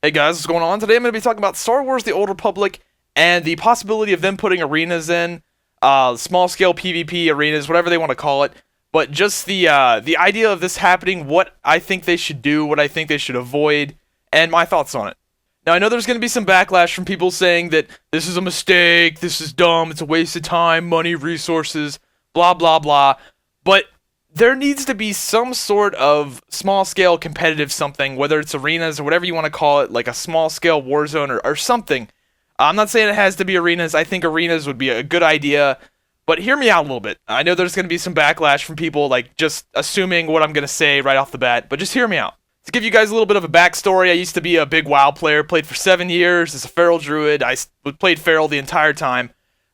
Hey guys, what's going on? Today I'm going to be talking about Star Wars The Old Republic and the possibility of them putting arenas in, small-scale PvP arenas, whatever they want to call it. But just the idea of this happening, what I think they should do, what I think they should avoid, and my thoughts on it. Now, I know there's going to be some backlash from people saying that this is a mistake, this is dumb, it's a waste of time, money, resources, blah, blah, blah. But there needs to be some sort of small-scale competitive something, whether it's arenas or whatever you want to call it, like a small-scale Warzone or something. I'm not saying it has to be arenas. I think arenas would be a good idea, but hear me out a little bit. I know there's going to be some backlash from people, like, just assuming what I'm going to say right off the bat, but just hear me out. To give you guys a little bit of a backstory, I used to be a big WoW player, played for 7 years as a Feral Druid. I played Feral the entire time.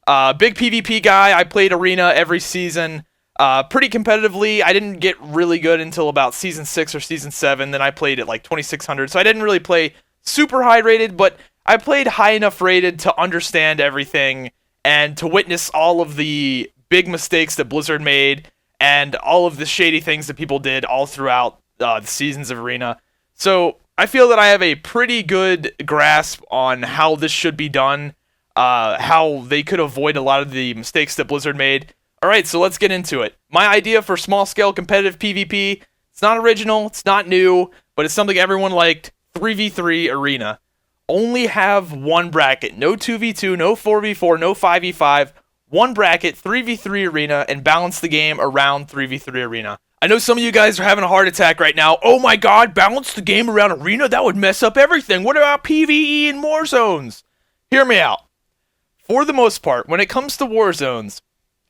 Big PvP guy, I played Arena every season. Pretty competitively. I didn't get really good until about Season 6 or Season 7, then I played at like 2600, so I didn't really play super high rated, but I played high enough rated to understand everything and to witness all of the big mistakes that Blizzard made and all of the shady things that people did all throughout the seasons of Arena. So I feel that I have a pretty good grasp on how this should be done, how they could avoid a lot of the mistakes that Blizzard made. Alright, so let's get into it. My idea for small-scale competitive PvP, it's not original, it's not new, but it's something everyone liked, 3v3 Arena. Only have one bracket, no 2v2, no 4v4, no 5v5, one bracket, 3v3 Arena, and balance the game around 3v3 Arena. I know some of you guys are having a heart attack right now. Oh my god, balance the game around Arena? That would mess up everything. What about PvE and Warzones? Hear me out. For the most part, when it comes to Warzones,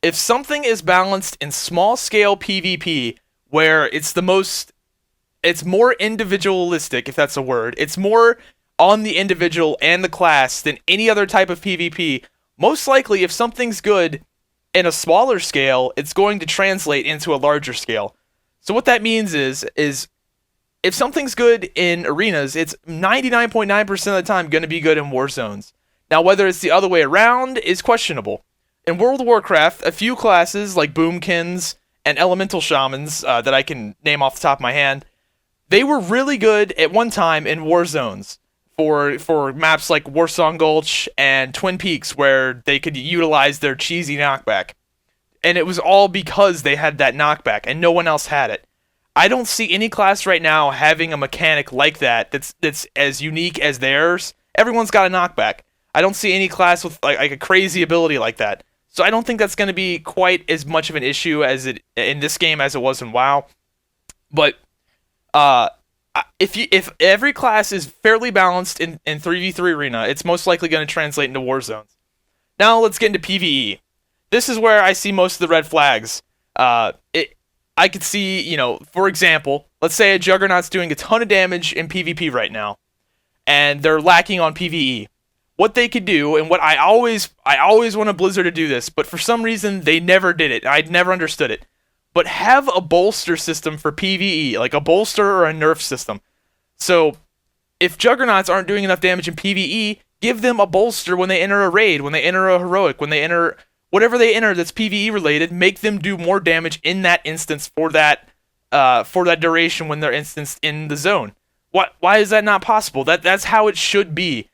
if something is balanced in small-scale PvP, where it's more individualistic, if that's a word, it's more on the individual and the class than any other type of PvP, most likely if something's good in a smaller scale, it's going to translate into a larger scale. So what that means is if something's good in arenas, it's 99.9% of the time going to be good in Warzones. Now, whether it's the other way around is questionable. In World of Warcraft, a few classes like Boomkins and Elemental Shamans that I can name off the top of my hand, they were really good at one time in Warzones for maps like Warsong Gulch and Twin Peaks where they could utilize their cheesy knockback. And it was all because they had that knockback and no one else had it. I don't see any class right now having a mechanic like that that's as unique as theirs. Everyone's got a knockback. I don't see any class with like a crazy ability like that. So I don't think that's going to be quite as much of an issue as it in this game as it was in WoW. But if every class is fairly balanced in 3v3 Arena, it's most likely going to translate into Warzones. Now let's get into PvE. This is where I see most of the red flags. I could see, for example, let's say a Juggernaut's doing a ton of damage in PvP right now, and they're lacking on PvE. What they could do, and what I always wanted Blizzard to do this, but for some reason they never did it. I'd never understood it. But have a bolster system for PvE, like a bolster or a nerf system. So if Juggernauts aren't doing enough damage in PvE, give them a bolster when they enter a raid, when they enter a heroic, when they enter whatever they enter that's PvE related. Make them do more damage in that instance for that duration when they're instanced in the zone. Why is that not possible? That's how it should be.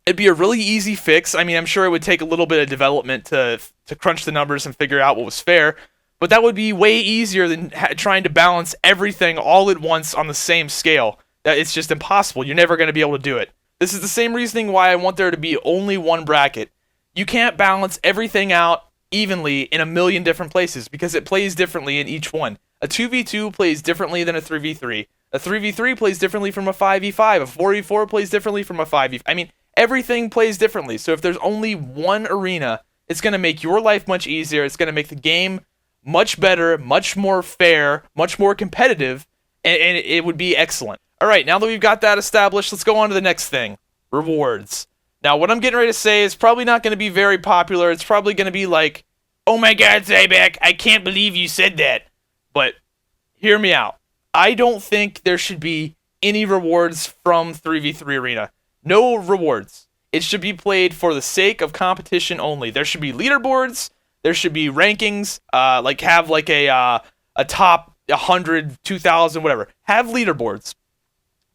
It'd be a really easy fix. I mean, I'm sure it would take a little bit of development to crunch the numbers and figure out what was fair, but that would be way easier than trying to balance everything all at once on the same scale. It's just impossible. You're never going to be able to do it. This is the same reasoning why I want there to be only one bracket. You can't balance everything out evenly in a million different places because it plays differently in each one. A 2v2 plays differently than a 3v3. A 3v3 plays differently from a 5v5. A 4v4 plays differently from a 5v5. I mean, everything plays differently. So if there's only one arena, it's going to make your life much easier. It's going to make the game much better, much more fair, much more competitive, and it would be excellent. All right, now that we've got that established, let's go on to the next thing, rewards. Now, what I'm getting ready to say is probably not going to be very popular. It's probably going to be like, oh my god, Zyback, I can't believe you said that. But hear me out. I don't think there should be any rewards from 3v3 Arena. No rewards. It should be played for the sake of competition only. There should be leaderboards. There should be rankings. Have a top 100, 2,000, whatever. Have leaderboards.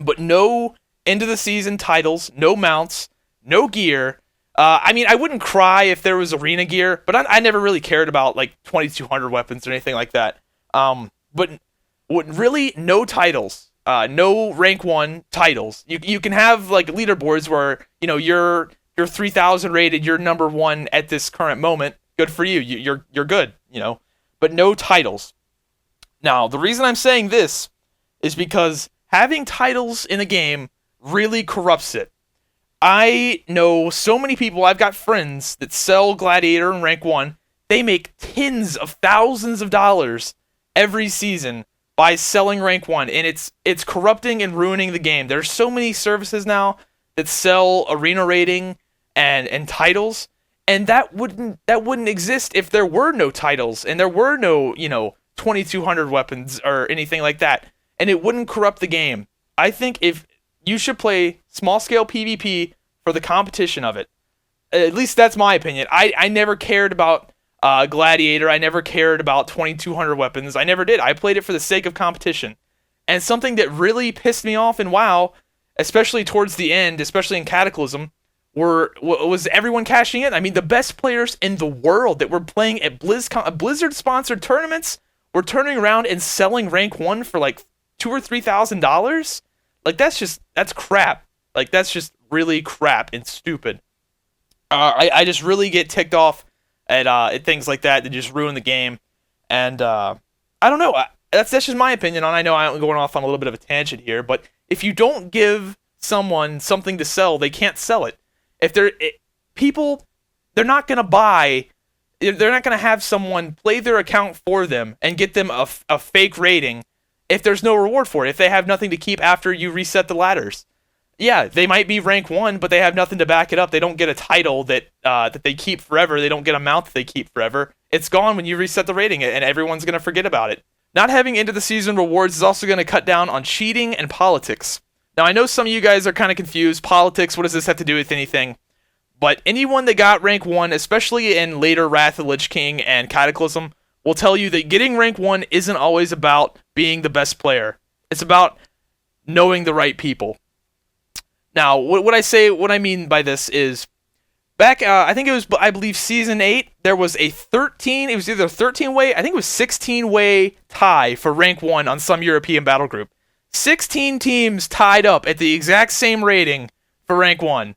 But no end of the season titles, no mounts, no gear. I mean, I wouldn't cry if there was arena gear, but I never really cared about like 2200 weapons or anything like that. But really, no titles, no rank 1 titles. You can have like leaderboards where you're 3000 rated, you're number 1 at this current moment. Good for you. You're good. But no titles. Now, the reason I'm saying this is because having titles in a game really corrupts it. I know so many people, I've got friends that sell Gladiator in rank 1. They make tens of thousands of dollars every season by selling rank 1, and it's corrupting and ruining the game. There's so many services now that sell arena rating and titles, and that wouldn't exist if there were no titles and there were no 2200 weapons or anything like that, and it wouldn't corrupt the game. I think if you should play small scale PvP for the competition of it. At least that's my opinion. I never cared about Gladiator. I never cared about 2200 weapons. I never did. I played it for the sake of competition. And something that really pissed me off in WoW, especially towards the end, especially in Cataclysm, was everyone cashing in. I mean, the best players in the world that were playing at Blizzard-sponsored tournaments were turning around and selling rank 1 for like $2,000 or $3,000. Like, that's crap. Like, that's just really crap and stupid. I just really get ticked off at things like that just ruin the game. And I don't know. That's just my opinion. And I know I'm going off on a little bit of a tangent here, but if you don't give someone something to sell, they can't sell it. If they're not going to buy. They're not going to have someone play their account for them and get them a fake rating if there's no reward for it, if they have nothing to keep after you reset the ladders. Yeah, they might be rank 1, but they have nothing to back it up. They don't get a title that they keep forever. They don't get a mount that they keep forever. It's gone when you reset the rating, and everyone's going to forget about it. Not having end-of-the-season rewards is also going to cut down on cheating and politics. Now, I know some of you guys are kind of confused. Politics, what does this have to do with anything? But anyone that got rank 1, especially in later Wrath of the Lich King and Cataclysm, will tell you that getting rank 1 isn't always about being the best player. It's about knowing the right people. Now, what I mean by this is, back, I think it was, I believe, Season 8, there was it was either a 13-way, I think it was 16-way tie for rank 1 on some European battle group. 16 teams tied up at the exact same rating for rank 1.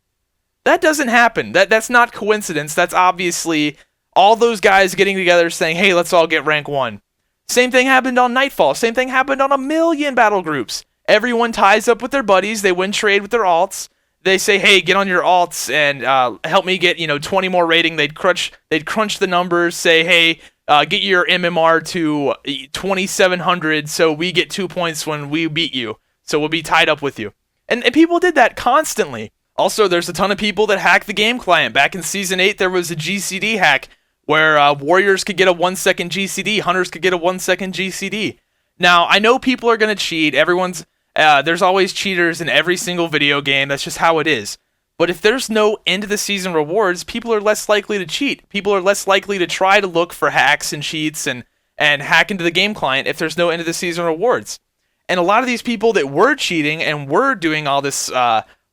That doesn't happen. That's not coincidence. That's obviously all those guys getting together saying, hey, let's all get rank 1. Same thing happened on Nightfall. Same thing happened on a million battle groups. Everyone ties up with their buddies. They win trade with their alts. They say, hey, get on your alts and help me get 20 more rating. They'd crunch the numbers, say, hey, get your MMR to 2700 so we get 2 points when we beat you. So we'll be tied up with you. And people did that constantly. Also, there's a ton of people that hack the game client. Back in Season 8, there was a GCD hack where warriors could get a 1-second GCD, hunters could get a 1-second GCD. Now, I know people are going to cheat. There's always cheaters in every single video game. That's just how it is. But if there's no end-of-the-season rewards, people are less likely to cheat. People are less likely to try to look for hacks and cheats and hack into the game client if there's no end-of-the-season rewards. And a lot of these people that were cheating and were doing all this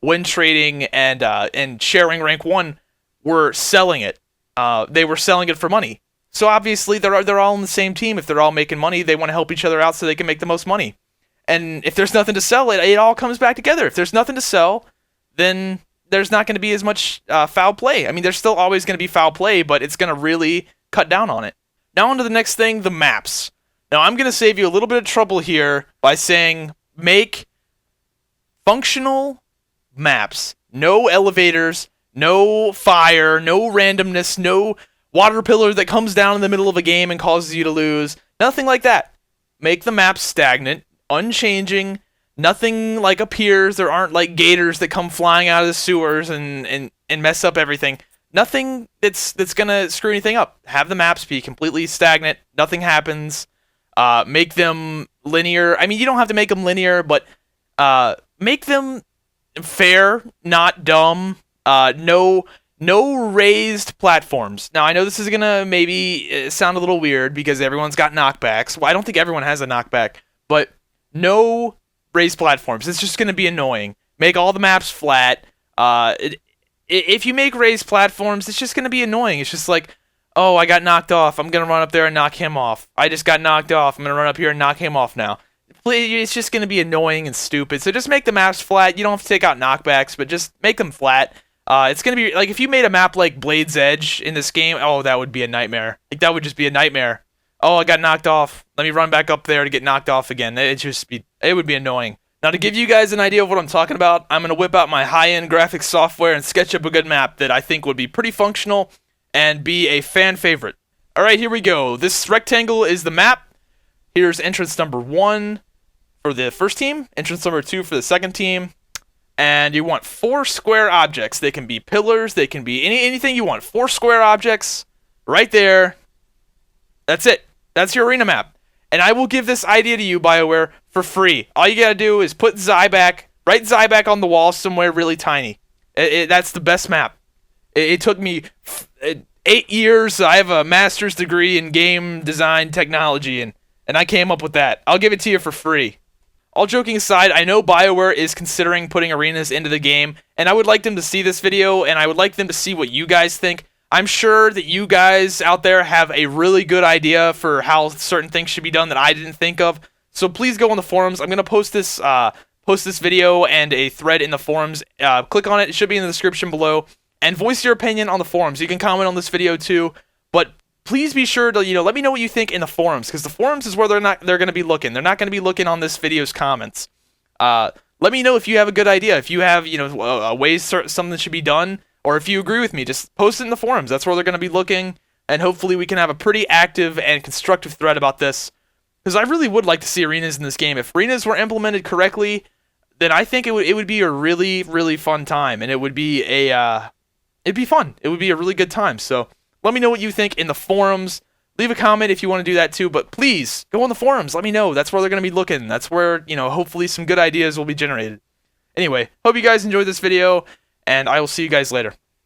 win trading and sharing rank 1 were selling it. They were selling it for money. So obviously they're all on the same team. If they're all making money, they want to help each other out so they can make the most money. And if there's nothing to sell, it all comes back together. If there's nothing to sell, then there's not going to be as much foul play. I mean, there's still always going to be foul play, but it's going to really cut down on it. Now on to the next thing, the maps. Now I'm going to save you a little bit of trouble here by saying make functional maps. No elevators, no fire, no randomness, no water pillar that comes down in the middle of a game and causes you to lose. Nothing like that. Make the maps stagnant, unchanging. Nothing like appears. There aren't like gators that come flying out of the sewers and mess up everything. Nothing that's gonna screw anything up. Have the maps be completely stagnant. Nothing happens. Make them linear. I mean, you don't have to make them linear, but make them fair, not dumb. No raised platforms. Now, I know this is gonna maybe sound a little weird because everyone's got knockbacks. Well, I don't think everyone has a knockback, but no raised platforms. It's just gonna be annoying. Make all the maps flat. If you make raised platforms, it's just going to be annoying. It's just like, oh, I got knocked off. I'm going to run up there and knock him off. I just got knocked off. I'm going to run up here and knock him off now. It's just going to be annoying and stupid. So just make the maps flat. You don't have to take out knockbacks, but just make them flat. It's going to be, like, if you made a map like Blade's Edge in this game, oh, that would be a nightmare. Like, that would just be a nightmare. Oh, I got knocked off. Let me run back up there to get knocked off again. It would be annoying. Now, to give you guys an idea of what I'm talking about, I'm going to whip out my high-end graphics software and sketch up a good map that I think would be pretty functional and be a fan favorite. Alright, here we go. This rectangle is the map. Here's entrance number 1 for the first team, entrance number 2 for the second team, and you want 4 square objects. They can be pillars, they can be anything you want. 4 square objects, right there. That's it. That's your arena map. And I will give this idea to you, BioWare, for free. All you gotta do is put Zyback, write Zyback on the wall somewhere really tiny. That's the best map. It took me 8 years. I have a master's degree in game design technology, and I came up with that. I'll give it to you for free. All joking aside, I know BioWare is considering putting arenas into the game, and I would like them to see this video, and I would like them to see what you guys think. I'm sure that you guys out there have a really good idea for how certain things should be done that I didn't think of. So please go on the forums. I'm going to post this video and a thread in the forums. Click on it. It should be in the description below. And voice your opinion on the forums. You can comment on this video too. But please be sure to, let me know what you think in the forums, because the forums is where they're going to be looking. They're not going to be looking on this video's comments. Let me know if you have a good idea. If you have, ways something should be done. Or if you agree with me, just post it in the forums. That's where they're going to be looking, and hopefully we can have a pretty active and constructive thread about this, because I really would like to see arenas in this game. If arenas were implemented correctly, then I think it would be a really, really fun time, and it would be it'd be fun. It would be a really good time. So let me know what you think in the forums. Leave a comment if you want to do that too, but please go on the forums. Let me know. That's where they're going to be looking. That's where, hopefully some good ideas will be generated. Anyway, hope you guys enjoyed this video, and I will see you guys later.